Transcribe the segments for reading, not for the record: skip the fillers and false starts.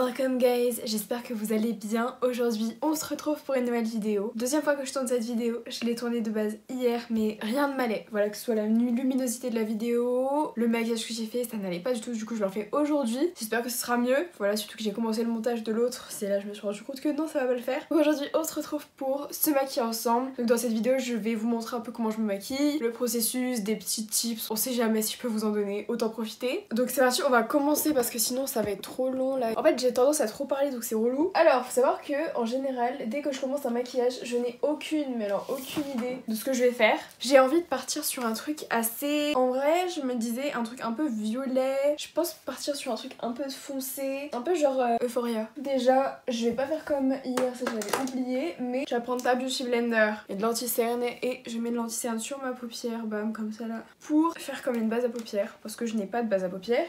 Welcome guys, j'espère que vous allez bien. Aujourd'hui on se retrouve pour une nouvelle vidéo. Deuxième fois que je tourne cette vidéo, je l'ai tournée de base hier mais rien ne m'allait. Voilà, que ce soit la luminosité de la vidéo, le maquillage que j'ai fait, ça n'allait pas du tout, du coup je le refais aujourd'hui. J'espère que ce sera mieux. Voilà, surtout que j'ai commencé le montage de l'autre, c'est là que je me suis rendu compte que non, ça va pas le faire. Donc aujourd'hui on se retrouve pour se maquiller ensemble. Donc dans cette vidéo je vais vous montrer un peu comment je me maquille, le processus, des petits tips, on sait jamais si je peux vous en donner, autant profiter. Donc c'est parti, on va commencer parce que sinon ça va être trop long là. En fait j'ai tendance à trop parler donc c'est relou. Alors faut savoir que en général dès que je commence un maquillage je n'ai aucune idée de ce que je vais faire. J'ai envie de partir sur un truc assez... En vrai je me disais un truc un peu violet. Je pense partir sur un truc un peu foncé, un peu genre Euphoria. Déjà je vais pas faire comme hier, ça j'avais oublié, mais je vais prendre ta Beauty Blender et de l'anti-cerne et je mets de l'anti-cerne sur ma paupière, bam, comme ça là, pour faire comme une base à paupières parce que je n'ai pas de base à paupières.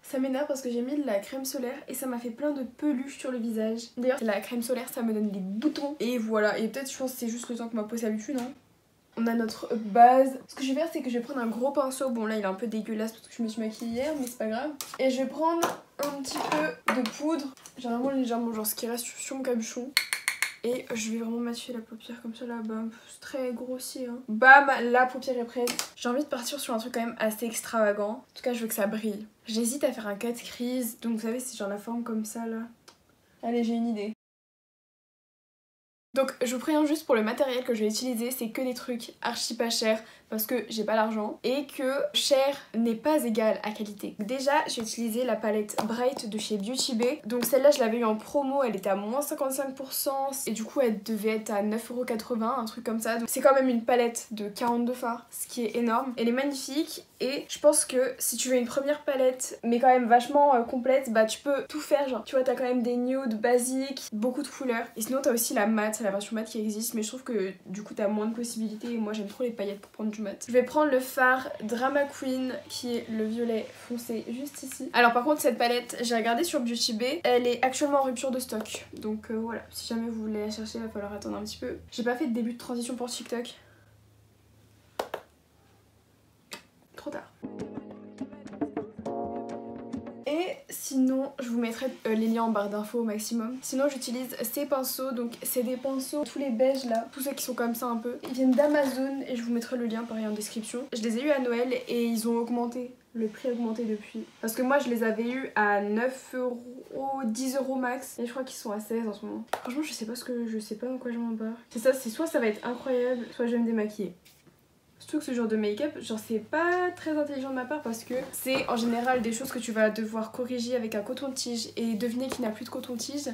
Ça m'énerve parce que j'ai mis de la crème solaire et ça m'a fait plein de peluches sur le visage. D'ailleurs la crème solaire ça me donne des boutons et voilà, et peut-être je pense que c'est juste le temps que ma peau s'habitue, non? On a notre base. Ce que je vais faire c'est que je vais prendre un gros pinceau, bon là il est un peu dégueulasse parce que je me suis maquillée hier mais c'est pas grave. Et je vais prendre un petit peu de poudre, généralement légèrement genre ce qui reste sur mon capuchon. Et je vais vraiment matcher la paupière comme ça là, bam, c'est très grossier hein. Bam, la paupière est prête. J'ai envie de partir sur un truc quand même assez extravagant. En tout cas je veux que ça brille. J'hésite à faire un cut crease, donc vous savez c'est genre la forme comme ça là. Allez, j'ai une idée. Donc je vous préviens juste pour le matériel que je vais utiliser, c'est que des trucs archi pas chers parce que j'ai pas l'argent et que cher n'est pas égal à qualité. Déjà j'ai utilisé la palette Bright de chez Beauty Bay. Donc celle-là je l'avais eu en promo, elle était à moins 55% et du coup elle devait être à 9,80€, un truc comme ça. Donc c'est quand même une palette de 42 fards, ce qui est énorme. Elle est magnifique et je pense que si tu veux une première palette mais quand même vachement complète, bah tu peux tout faire, genre tu vois t'as quand même des nudes basiques, beaucoup de couleurs. Et sinon t'as aussi la matte, la version matte qui existe, mais je trouve que du coup t'as moins de possibilités et moi j'aime trop les paillettes pour prendre du mat. Je vais prendre le fard Drama Queen qui est le violet foncé juste ici. Alors par contre cette palette j'ai regardé sur Beauty Bay, elle est actuellement en rupture de stock, donc voilà, si jamais vous voulez la chercher il va falloir attendre un petit peu. J'ai pas fait de début de transition pour TikTok. Trop tard. Et sinon je vous mettrai les liens en barre d'infos au maximum. Sinon j'utilise ces pinceaux, donc c'est des pinceaux tous les beiges là, tous ceux qui sont comme ça un peu. Ils viennent d'Amazon et je vous mettrai le lien pareil en description. Je les ai eu à Noël et ils ont augmenté. Le prix a augmenté depuis. Parce que moi je les avais eu à 9€, 10€ max. Et je crois qu'ils sont à 16 en ce moment. Franchement je sais pas dans quoi je m'embarque. C'est ça, c'est soit ça va être incroyable, soit je vais me démaquiller. Surtout que ce genre de make-up, genre c'est pas très intelligent de ma part parce que c'est en général des choses que tu vas devoir corriger avec un coton-tige et deviner qui n'a plus de coton-tige.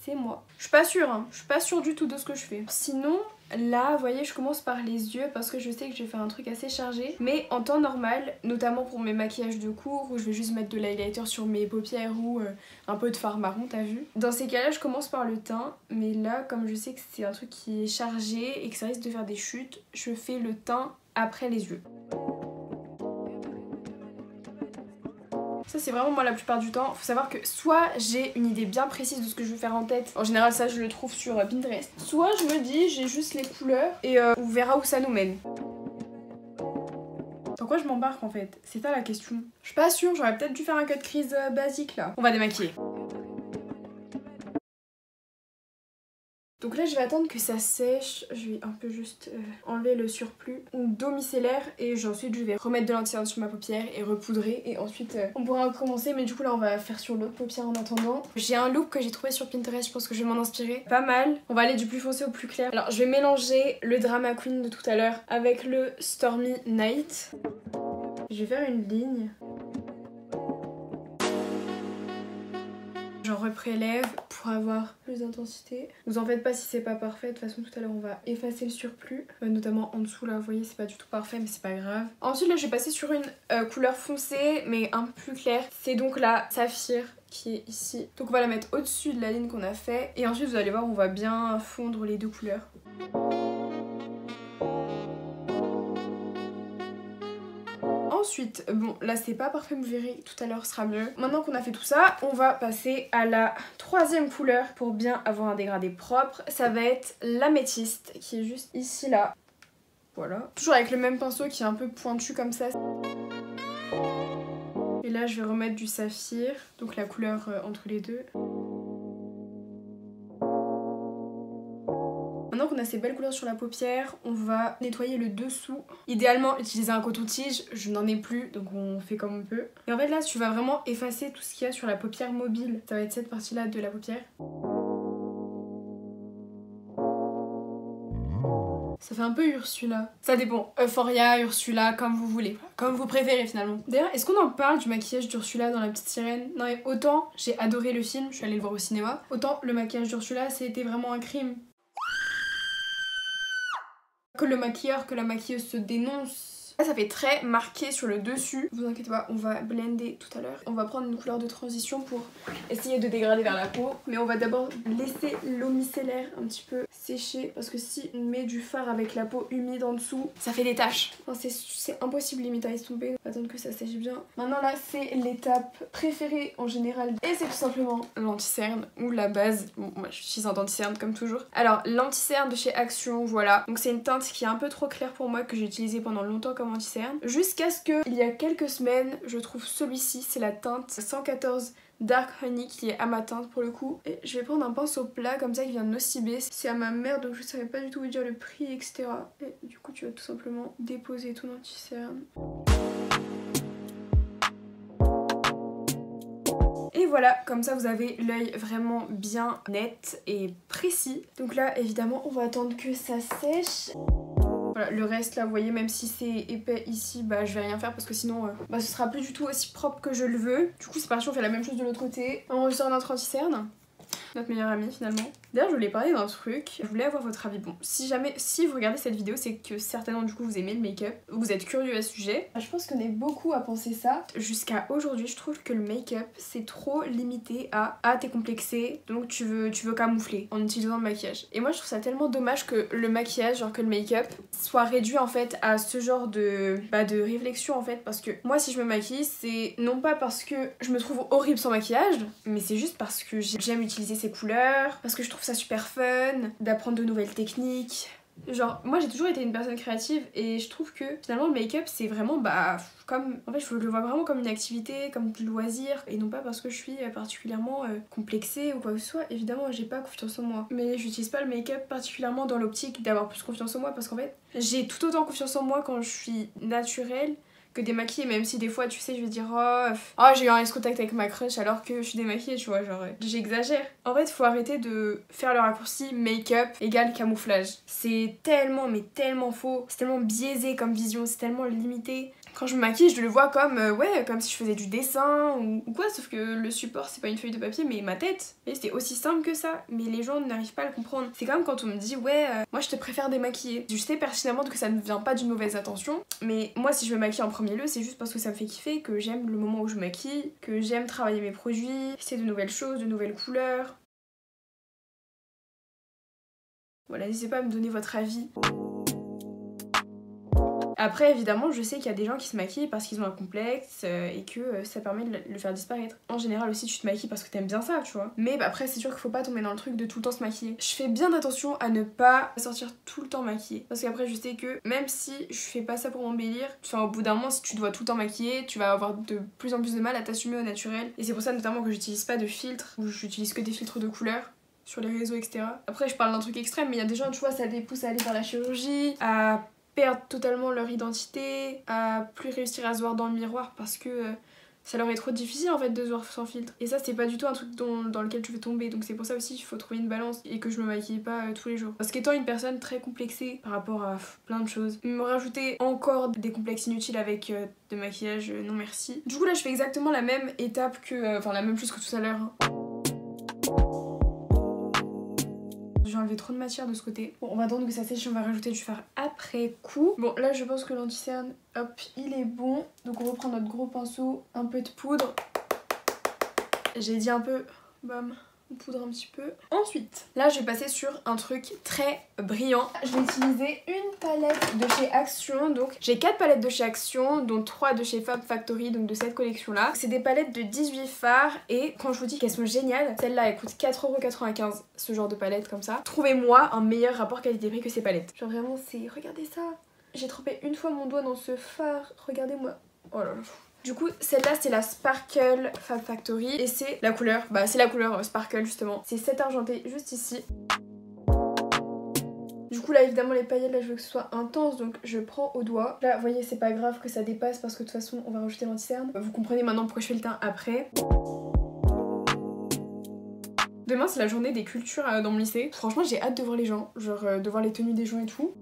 C'est moi. Je suis pas sûre, hein. Je suis pas sûre du tout de ce que je fais. Sinon, là, vous voyez, je commence par les yeux parce que je sais que je vais faire un truc assez chargé. Mais en temps normal, notamment pour mes maquillages de cours où je vais juste mettre de l'highlighter sur mes paupières ou un peu de fard marron, t'as vu? Dans ces cas-là, je commence par le teint. Mais là, comme je sais que c'est un truc qui est chargé et que ça risque de faire des chutes, je fais le teint après les yeux. Ça c'est vraiment moi la plupart du temps. Faut savoir que soit j'ai une idée bien précise de ce que je veux faire en tête, en général ça je le trouve sur Pinterest, soit je me dis j'ai juste les couleurs et on verra où ça nous mène. Dans quoi je m'embarque en fait? C'est ça la question. Je suis pas sûre, j'aurais peut-être dû faire un cut crease basique là. On va démaquiller. Donc là je vais attendre que ça sèche, je vais un peu juste enlever le surplus d'eau micellaire et ensuite je vais remettre de l'anti-cerne sur ma paupière et repoudrer et ensuite on pourra recommencer, mais du coup là on va faire sur l'autre paupière en attendant. J'ai un look que j'ai trouvé sur Pinterest, je pense que je vais m'en inspirer pas mal. On va aller du plus foncé au plus clair. Alors je vais mélanger le Drama Queen de tout à l'heure avec le Stormy Night. Je vais faire une ligne. J'en reprélève pour avoir plus d'intensité. Vous en faites pas si c'est pas parfait, de toute façon tout à l'heure on va effacer le surplus, notamment en dessous là, vous voyez c'est pas du tout parfait mais c'est pas grave. Ensuite là je vais passer sur une couleur foncée mais un peu plus claire, c'est donc la Saphir qui est ici. Donc on va la mettre au-dessus de la ligne qu'on a fait et ensuite vous allez voir on va bien fondre les deux couleurs. Ensuite, bon là c'est pas parfait, vous verrez tout à l'heure sera mieux. Maintenant qu'on a fait tout ça, on va passer à la troisième couleur pour bien avoir un dégradé propre. Ça va être l'améthyste qui est juste ici là. Voilà. Toujours avec le même pinceau qui est un peu pointu comme ça. Et là je vais remettre du saphir, donc la couleur entre les deux. Maintenant qu'on a ces belles couleurs sur la paupière, on va nettoyer le dessous. Idéalement utiliser un coton-tige, je n'en ai plus donc on fait comme on peut. Et en fait là tu vas vraiment effacer tout ce qu'il y a sur la paupière mobile. Ça va être cette partie là de la paupière. Ça fait un peu Ursula. Ça dépend. Euphoria, Ursula, comme vous voulez. Comme vous préférez finalement. D'ailleurs, est-ce qu'on en parle du maquillage d'Ursula dans La Petite Sirène? Non mais autant j'ai adoré le film, je suis allée le voir au cinéma, autant le maquillage d'Ursula c'était vraiment un crime. Que le maquilleur, que la maquilleuse se dénonce. Là, ça fait très marqué sur le dessus. Vous inquiétez pas, on va blender tout à l'heure. On va prendre une couleur de transition pour essayer de dégrader vers la peau. Mais on va d'abord laisser l'eau micellaire un petit peu sécher. Parce que si on met du fard avec la peau humide en dessous, ça fait des taches. Enfin, c'est impossible limite à estomper. On va attendre que ça sèche bien. Maintenant là, c'est l'étape préférée en général. Et c'est tout simplement l'anti-cerne ou la base. Bon, moi j'utilise un anti-cerne comme toujours. Alors, l'anti-cerne de chez Action, voilà. Donc c'est une teinte qui est un peu trop claire pour moi, que j'ai utilisée pendant longtemps comme anti-cerne. Jusqu'à ce que, il y a quelques semaines, je trouve celui-ci, c'est la teinte 114 Dark Honey qui est à ma teinte pour le coup. Et je vais prendre un pinceau plat comme ça qui vient de Nocibé. C'est à ma mère donc je savais pas du tout vous dire le prix etc. Et du coup tu vas tout simplement déposer ton anti-cerne. Et voilà, comme ça vous avez l'œil vraiment bien net et précis. Donc là évidemment on va attendre que ça sèche. Voilà, le reste là, vous voyez, même si c'est épais ici, bah je vais rien faire parce que sinon ce sera plus du tout aussi propre que je le veux. Du coup c'est parti, on fait la même chose de l'autre côté. On ressort notre anti-cerne, notre meilleure amie finalement. D'ailleurs je voulais parler d'un truc, je voulais avoir votre avis. Bon, si vous regardez cette vidéo, c'est que certainement du coup vous aimez le make-up, vous êtes curieux à ce sujet. Je pense qu'on est beaucoup à penser ça. Jusqu'à aujourd'hui, je trouve que le make-up c'est trop limité à t'es complexé, donc tu veux camoufler en utilisant le maquillage. Et moi je trouve ça tellement dommage que le maquillage, genre que le make-up, soit réduit en fait à ce genre de réflexion en fait. Parce que moi si je me maquille, c'est non pas parce que je me trouve horrible sans maquillage, mais c'est juste parce que j'aime utiliser ces couleurs, parce que je trouve ça super fun d'apprendre de nouvelles techniques. Genre moi j'ai toujours été une personne créative et je trouve que finalement le make-up c'est vraiment comme en fait je le vois vraiment comme une activité, comme du loisir et non pas parce que je suis particulièrement complexée ou quoi que ce soit. Évidemment j'ai pas confiance en moi, mais j'utilise pas le make-up particulièrement dans l'optique d'avoir plus confiance en moi parce qu'en fait j'ai tout autant confiance en moi quand je suis naturelle que démaquillée, même si des fois tu sais je vais dire oh j'ai eu un contact avec ma crush alors que je suis démaquillée, tu vois, genre j'exagère. En fait faut arrêter de faire le raccourci make-up égale camouflage. C'est tellement mais tellement faux, c'est tellement biaisé comme vision, c'est tellement limité. Quand je me maquille, je le vois comme comme si je faisais du dessin ou quoi, sauf que le support c'est pas une feuille de papier mais ma tête. Et c'était aussi simple que ça, mais les gens n'arrivent pas à le comprendre. C'est comme quand on me dit moi je te préfère démaquiller. Je sais pertinemment que ça ne vient pas d'une mauvaise intention, mais moi si je me maquille en premier lieu, c'est juste parce que ça me fait kiffer, que j'aime le moment où je maquille, que j'aime travailler mes produits, essayer de nouvelles choses, de nouvelles couleurs. Voilà, n'hésitez pas à me donner votre avis. Après évidemment je sais qu'il y a des gens qui se maquillent parce qu'ils ont un complexe et que ça permet de le faire disparaître. En général aussi tu te maquilles parce que t'aimes bien ça, tu vois. Mais après c'est sûr qu'il faut pas tomber dans le truc de tout le temps se maquiller. Je fais bien attention à ne pas sortir tout le temps maquillée. Parce qu'après je sais que même si je fais pas ça pour m'embellir, au bout d'un moment si tu dois tout le temps maquiller, tu vas avoir de plus en plus de mal à t'assumer au naturel. Et c'est pour ça notamment que j'utilise pas de filtre, ou j'utilise que des filtres de couleurs sur les réseaux etc. Après je parle d'un truc extrême mais il y a des gens tu vois ça les pousse à aller vers la chirurgie, à perdre totalement leur identité, à plus réussir à se voir dans le miroir parce que ça leur est trop difficile en fait de se voir sans filtre. Et ça c'est pas du tout un truc dans lequel tu veux tomber, donc c'est pour ça aussi qu'il faut trouver une balance et que je me maquille pas tous les jours. Parce qu'étant une personne très complexée par rapport à plein de choses, me rajouter encore des complexes inutiles avec de maquillage, non merci. Du coup là je fais exactement la même étape que, la même chose que tout à l'heure. J'ai enlevé trop de matière de ce côté. Bon, on va attendre que ça sèche, on va rajouter du fard après coup. Bon, là je pense que l'anti-cerne, hop, il est bon. Donc on reprend notre gros pinceau, un peu de poudre. J'ai dit un peu, bam, on poudre un petit peu. Ensuite, là je vais passer sur un truc très brillant. Je vais utiliser une palette de chez Action. Donc j'ai 4 palettes de chez Action, dont 3 de chez Fab Factory, donc de cette collection là. C'est des palettes de 18 fards et quand je vous dis qu'elles sont géniales, celle-là elle coûte 4,95 €, ce genre de palette comme ça. Trouvez-moi un meilleur rapport qualité-prix que ces palettes. Genre vraiment c'est, regardez ça. j'ai trempé une fois mon doigt dans ce fard. Regardez-moi. Oh là là. Du coup, celle-là, c'est la Sparkle Fab Factory. Et c'est la couleur, bah c'est la couleur Sparkle justement. C'est cet argenté juste ici. Du coup là évidemment les paillettes là je veux que ce soit intense donc je prends au doigt. Là vous voyez c'est pas grave que ça dépasse parce que de toute façon on va rajouter l'anti-cerne. Vous comprenez maintenant pourquoi je fais le teint après. Demain c'est la journée des cultures dans mon lycée. Franchement j'ai hâte de voir les gens, genre de voir les tenues des gens et tout.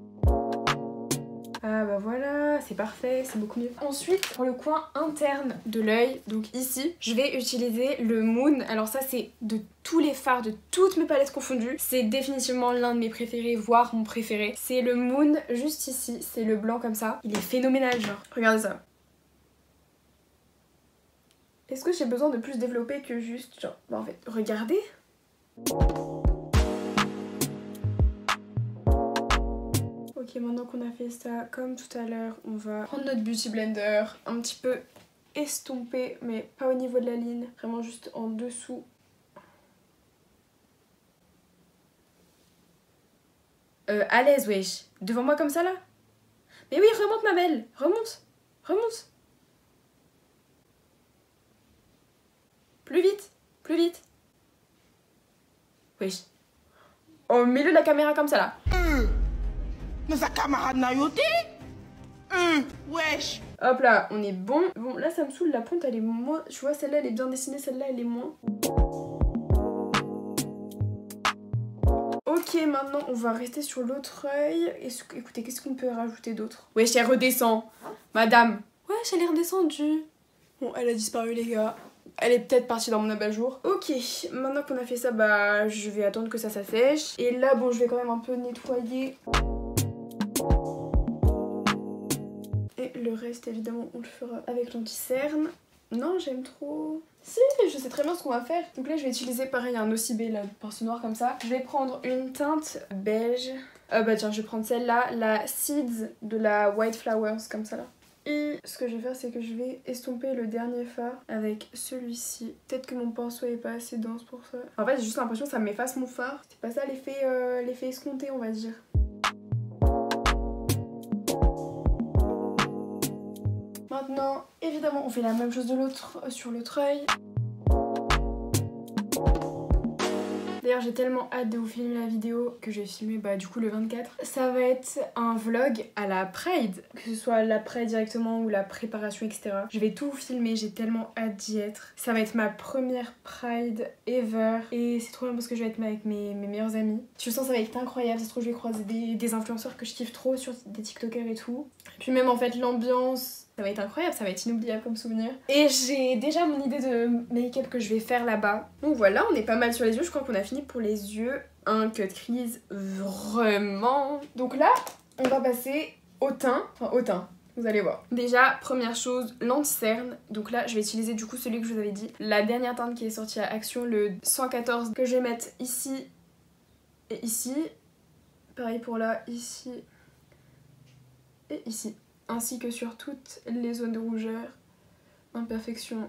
Ah bah voilà, c'est parfait, c'est beaucoup mieux. Ensuite, pour le coin interne de l'œil, donc ici, je vais utiliser le Moon. Alors ça, c'est de tous les fards, de toutes mes palettes confondues. C'est définitivement l'un de mes préférés, voire mon préféré. C'est le Moon, juste ici, c'est le blanc comme ça. Il est phénoménal, genre. Regardez ça. Est-ce que j'ai besoin de plus développer que juste, genre, bah en fait, regardez. Ok, maintenant qu'on a fait ça, comme tout à l'heure, on va prendre notre Beauty Blender, un petit peu estomper, mais pas au niveau de la ligne, vraiment juste en dessous. À l'aise, wesh. Devant moi comme ça, là? Mais oui, remonte, ma belle. Remonte. Remonte. Plus vite. Plus vite. Wesh. Au milieu de la caméra comme ça, là. Mais sa camarade n'a yoté. Wesh. Hop là, on est bon. Bon, là, ça me saoule. La pointe, elle est moins... Tu vois, celle-là, elle est bien dessinée. Celle-là, elle est moins. Ok, maintenant, on va rester sur l'autre œil. Écoutez, qu'est-ce qu'on peut rajouter d'autre? Wesh, elle redescend. Madame. Wesh, elle est redescendue. Bon, elle a disparu, les gars. Elle est peut-être partie dans mon abat-jour. Ok, maintenant qu'on a fait ça, bah je vais attendre que ça s'assèche. Et là, bon, je vais quand même un peu nettoyer. Et le reste, évidemment, on le fera avec l'anti-cerne. Non, j'aime trop. Si, je sais très bien ce qu'on va faire. Donc là, je vais utiliser pareil un OCB, là, pinceau noir comme ça. Je vais prendre une teinte beige. Bah tiens, je vais prendre celle-là, la Seeds de la White Flowers, comme ça là. Et ce que je vais faire, c'est que je vais estomper le dernier fard avec celui-ci. Peut-être que mon pinceau est pas assez dense pour ça. En fait, j'ai juste l'impression que ça m'efface mon fard. C'est pas ça l'effet escompté, on va dire. Maintenant, évidemment, on fait la même chose de l'autre sur l'autre œil. D'ailleurs, j'ai tellement hâte de vous filmer la vidéo que je vais filmer du coup le 24. Ça va être un vlog à la Pride, que ce soit l'après directement ou la préparation, etc. Je vais tout vous filmer, j'ai tellement hâte d'y être. Ça va être ma première Pride ever et c'est trop bien parce que je vais être avec mes meilleurs amis. Je sens que ça va être incroyable, ça se trouve je vais croiser des influenceurs que je kiffe trop sur des TikTokers et tout. Et puis même en fait l'ambiance... Ça va être incroyable, ça va être inoubliable comme souvenir. Et j'ai déjà mon idée de make-up que je vais faire là-bas. Donc voilà, on est pas mal sur les yeux. Je crois qu'on a fini pour les yeux. Un cut crease, vraiment. Donc là, on va passer au teint. Enfin, au teint. Vous allez voir. Déjà, première chose, l'anti-cerne. Donc là, je vais utiliser du coup celui que je vous avais dit. La dernière teinte qui est sortie à Action, le 114, que je vais mettre ici et ici. Pareil pour là, ici et ici. Ainsi que sur toutes les zones de rougeur, imperfection.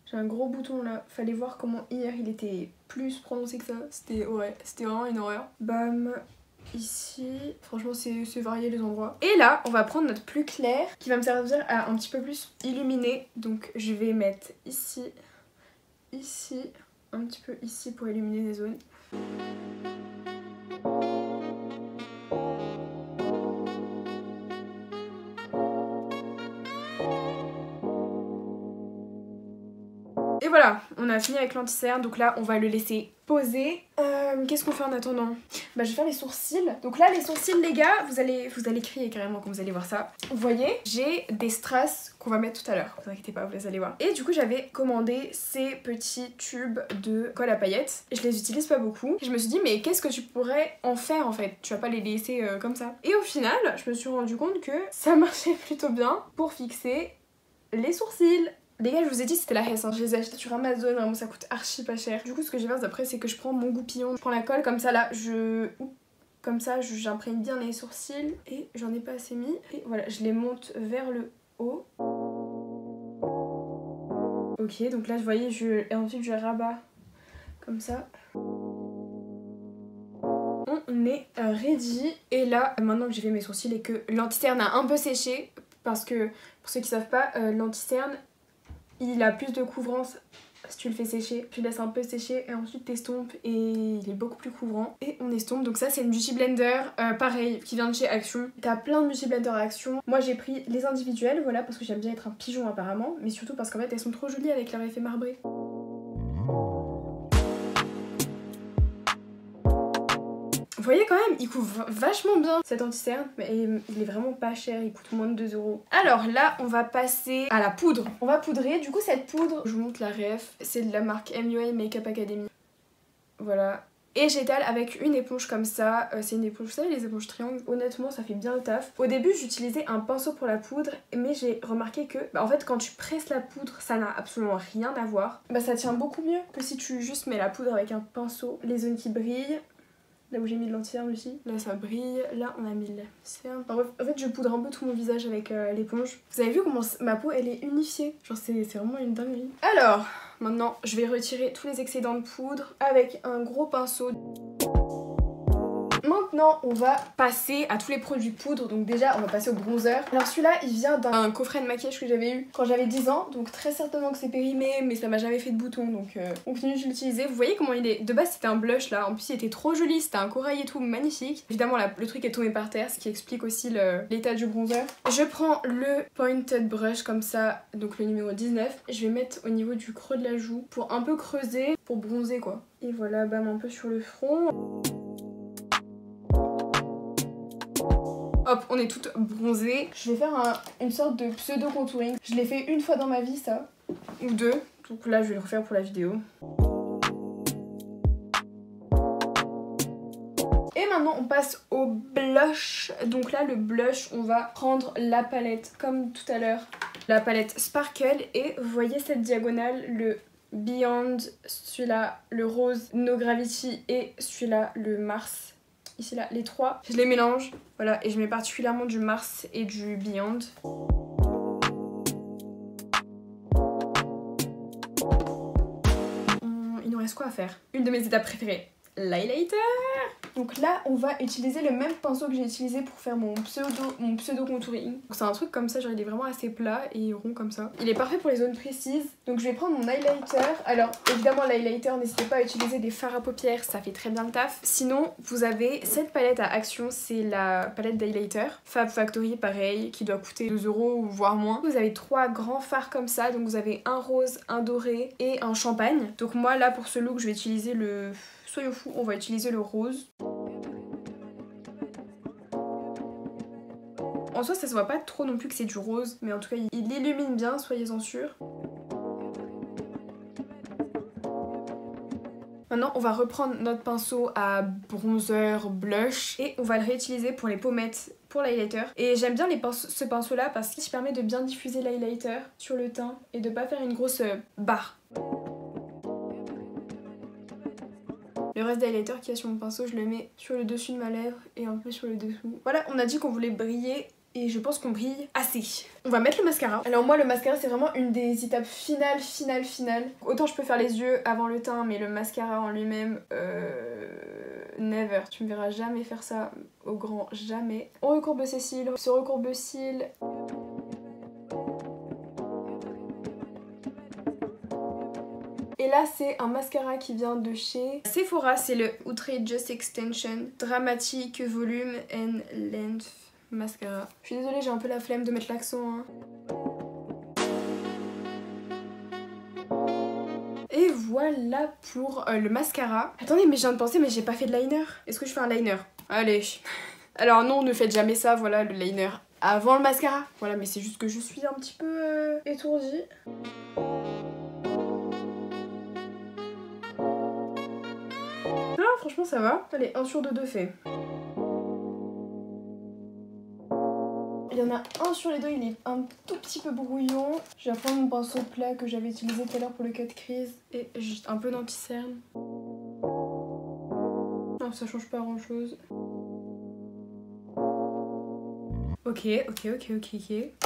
J'ai un gros bouton là, fallait voir comment hier il était plus prononcé que ça, c'était vraiment une horreur. Bam, ici, franchement c'est varié les endroits. Et là, on va prendre notre plus clair qui va me servir à un petit peu plus illuminer. Donc je vais mettre ici, ici, un petit peu ici pour illuminer des zones. Et voilà, on a fini avec l'anti-cerne, donc là on va le laisser poser. Qu'est-ce qu'on fait en attendant? Bah je vais faire les sourcils. Donc là les sourcils les gars, vous allez crier carrément quand vous allez voir ça. Vous voyez, j'ai des strass qu'on va mettre tout à l'heure, vous inquiétez pas, vous les allez voir. Et du coup j'avais commandé ces petits tubes de colle à paillettes. Je les utilise pas beaucoup. Et je me suis dit mais qu'est-ce que tu pourrais en faire en fait? Tu vas pas les laisser comme ça. Et au final, je me suis rendu compte que ça marchait plutôt bien pour fixer les sourcils. Les gars, je vous ai dit c'était la Hess, hein. Je les ai achetés sur Amazon, vraiment ça coûte archi pas cher. Du coup ce que je vais faire après c'est que je prends mon goupillon, je prends la colle comme ça là, comme ça j'imprègne bien les sourcils et j'en ai pas assez mis. Et voilà, je les monte vers le haut. Ok, donc là vous voyez, et ensuite je rabats comme ça. On est ready. Et là, maintenant que j'ai fait mes sourcils et que l'anti-cerne a un peu séché, parce que pour ceux qui savent pas, l'anti-cerne il a plus de couvrance si tu le fais sécher. Tu laisses un peu sécher et ensuite t'estompes et il est beaucoup plus couvrant. Et on estompe. Donc ça c'est une Beauty Blender pareil qui vient de chez Action. T'as plein de Beauty Blender à Action. Moi j'ai pris les individuels, voilà, parce que j'aime bien être un pigeon apparemment, mais surtout parce qu'en fait elles sont trop jolies avec leur effet marbré. Vous voyez quand même, il couvre vachement bien cet anti-cerne, mais il est vraiment pas cher, il coûte moins de 2 €. Alors là, on va passer à la poudre. On va poudrer, du coup cette poudre, je vous montre la ref, c'est de la marque MUA Makeup Academy. Voilà. Et j'étale avec une éponge comme ça, c'est une éponge, vous savez les éponges triangles, honnêtement ça fait bien le taf. Au début j'utilisais un pinceau pour la poudre, mais j'ai remarqué que en fait quand tu presses la poudre ça n'a absolument rien à voir. Ça tient beaucoup mieux que si tu juste mets la poudre avec un pinceau. Les zones qui brillent, là où j'ai mis de l'anti-cerne aussi, là ça brille, là on a mis le cerne. En fait je poudre un peu tout mon visage avec l'éponge. Vous avez vu comment ma peau elle est unifiée, genre c'est vraiment une dinguerie. Alors maintenant je vais retirer tous les excédents de poudre avec un gros pinceau. Maintenant on va passer à tous les produits poudre, donc déjà on va passer au bronzer. Alors celui-là il vient d'un coffret de maquillage que j'avais eu quand j'avais 10 ans, donc très certainement que c'est périmé mais ça m'a jamais fait de boutons, donc on continue de l'utiliser. Vous voyez comment il est, de base c'était un blush là, en plus il était trop joli, c'était un corail et tout, magnifique. Évidemment là, le truc est tombé par terre, ce qui explique aussi l'état du bronzer. Je prends le Pointed Brush comme ça, donc le numéro 19, je vais mettre au niveau du creux de la joue pour un peu creuser, pour bronzer quoi. Et voilà, bam, un peu sur le front. Hop, on est toutes bronzées. Je vais faire une sorte de pseudo contouring. Je l'ai fait une fois dans ma vie ça, ou deux. Donc là je vais le refaire pour la vidéo. Et maintenant on passe au blush. Donc là le blush, on va prendre la palette comme tout à l'heure. La palette Sparkle et vous voyez cette diagonale, le Beyond, celui-là le rose No Gravity et celui-là le Mars. Ici là, les trois, je les mélange, voilà, et je mets particulièrement du Mars et du Beyond. Il nous reste quoi à faire? Une de mes étapes préférées, l'highlighter. Donc là on va utiliser le même pinceau que j'ai utilisé pour faire mon pseudo contouring. C'est un truc comme ça, genre il est vraiment assez plat et rond comme ça. Il est parfait pour les zones précises. Donc je vais prendre mon highlighter. Alors évidemment l'highlighter, n'hésitez pas à utiliser des fards à paupières, ça fait très bien le taf. Sinon vous avez cette palette à Action, c'est la palette d'highlighter Fab Factory, pareil, qui doit coûter 2 € ou voire moins. Vous avez 3 grands fards comme ça, donc vous avez un rose, un doré et un champagne. Donc moi là pour ce look je vais utiliser le... Soyons fous, on va utiliser le rose. En soi ça se voit pas trop non plus que c'est du rose, mais en tout cas il illumine bien, soyez-en sûrs. Maintenant on va reprendre notre pinceau à bronzer, blush et on va le réutiliser pour les pommettes, pour l'highlighter. Et j'aime bien ce pinceau là parce qu'il permet de bien diffuser l'highlighter sur le teint et de pas faire une grosse barre. Le reste d'highlighter qu'il y a sur mon pinceau, je le mets sur le dessus de ma lèvre et un peu sur le dessous. Voilà, on a dit qu'on voulait briller et je pense qu'on brille assez. On va mettre le mascara. Alors moi le mascara c'est vraiment une des étapes finales. Autant je peux faire les yeux avant le teint, mais le mascara en lui-même, never. Tu me verras jamais faire ça au grand, jamais. On recourbe ses cils, ce recourbe-cils. Et là c'est un mascara qui vient de chez Sephora, c'est le Outrageous Extension Dramatic Volume and Length Mascara. Je suis désolée, j'ai un peu la flemme de mettre l'accent hein. Et voilà pour le mascara. Attendez, mais je viens de penser, mais j'ai pas fait de liner. Est-ce que je fais un liner? Allez. Alors non, ne faites jamais ça, voilà le liner avant le mascara. Voilà, mais c'est juste que je suis un petit peu étourdie. Franchement ça va. Allez, 1 sur 2 de fait. Il y en a un sur les deux, il est un tout petit peu brouillon. Je vais prendre mon pinceau plat que j'avais utilisé tout à l'heure pour le cut crease et juste un peu d'anti-cerne. Non, ça change pas grand chose. Ok, Ok.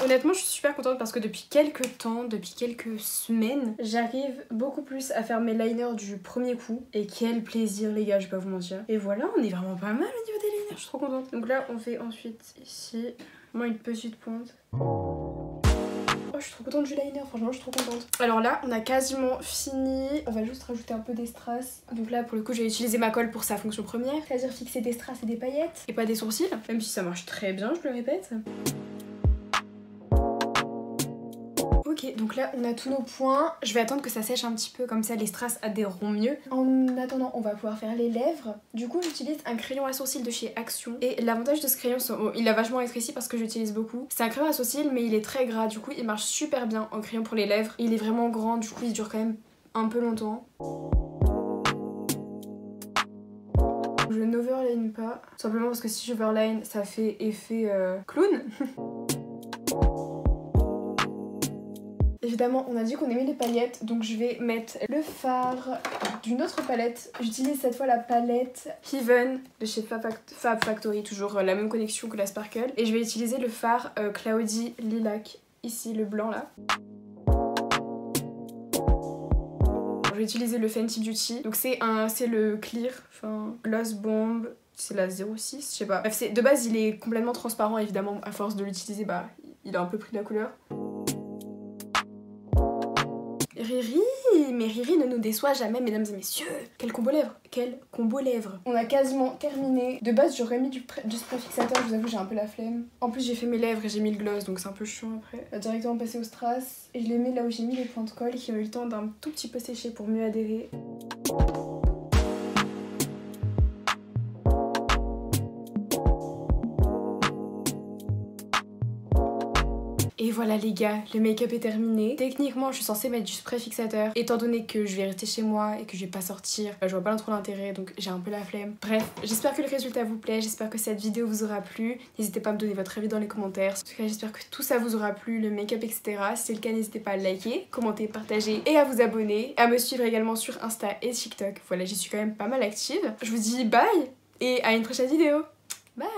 Honnêtement, je suis super contente parce que depuis quelques temps, depuis quelques semaines, j'arrive beaucoup plus à faire mes liners du premier coup. Et quel plaisir les gars, je vais pas vous mentir. Et voilà, on est vraiment pas mal au niveau des liners, je suis trop contente. Donc là, on fait ensuite ici, moi une petite pointe. Oh, je suis trop contente du liner, franchement je suis trop contente. Alors là on a quasiment fini, on va juste rajouter un peu des strass. Donc là pour le coup j'ai utilisé ma colle pour sa fonction première, c'est-à-dire fixer des strass et des paillettes et pas des sourcils, même si ça marche très bien, je le répète. Ok, donc là on a tous nos points. Je vais attendre que ça sèche un petit peu, comme ça les strass adhéreront mieux. En attendant, on va pouvoir faire les lèvres. Du coup, j'utilise un crayon à sourcils de chez Action. Et l'avantage de ce crayon, il a vachement rétréci parce que j'utilise beaucoup. C'est un crayon à sourcils, mais il est très gras. Du coup, il marche super bien en crayon pour les lèvres. Il est vraiment grand, du coup, il dure quand même un peu longtemps. Je n'overline pas, simplement parce que si j'overline, ça fait effet clown. Évidemment, on a dit qu'on aimait les paillettes, donc je vais mettre le fard d'une autre palette. J'utilise cette fois la palette Heaven de chez Fab Factory, toujours la même connexion que la Sparkle. Et je vais utiliser le fard Cloudy Lilac, ici le blanc là. Je vais utiliser le Fenty Beauty, donc c'est le Clear, enfin Gloss Bomb. C'est la 06, je sais pas. Bref, de base il est complètement transparent, évidemment, à force de l'utiliser, bah il a un peu pris de la couleur. Riri, mais Riri ne nous déçoit jamais, mesdames et messieurs. Quel combo lèvres, quel combo lèvres. On a quasiment terminé. De base, j'aurais mis du spray fixateur, je vous avoue, j'ai un peu la flemme. En plus, j'ai fait mes lèvres et j'ai mis le gloss, donc c'est un peu chiant après. On va directement passer au strass. Et je les mets là où j'ai mis les points de colle qui ont eu le temps d'un tout petit peu sécher pour mieux adhérer. Et voilà les gars, le make-up est terminé. Techniquement, je suis censée mettre du spray fixateur. Étant donné que je vais rester chez moi et que je vais pas sortir, je vois pas trop l'intérêt, donc j'ai un peu la flemme. Bref, j'espère que le résultat vous plaît, j'espère que cette vidéo vous aura plu. N'hésitez pas à me donner votre avis dans les commentaires. En tout cas, j'espère que tout ça vous aura plu, le make-up, etc. Si c'est le cas, n'hésitez pas à liker, commenter, partager et à vous abonner. À me suivre également sur Insta et TikTok. Voilà, j'y suis quand même pas mal active. Je vous dis bye et à une prochaine vidéo. Bye!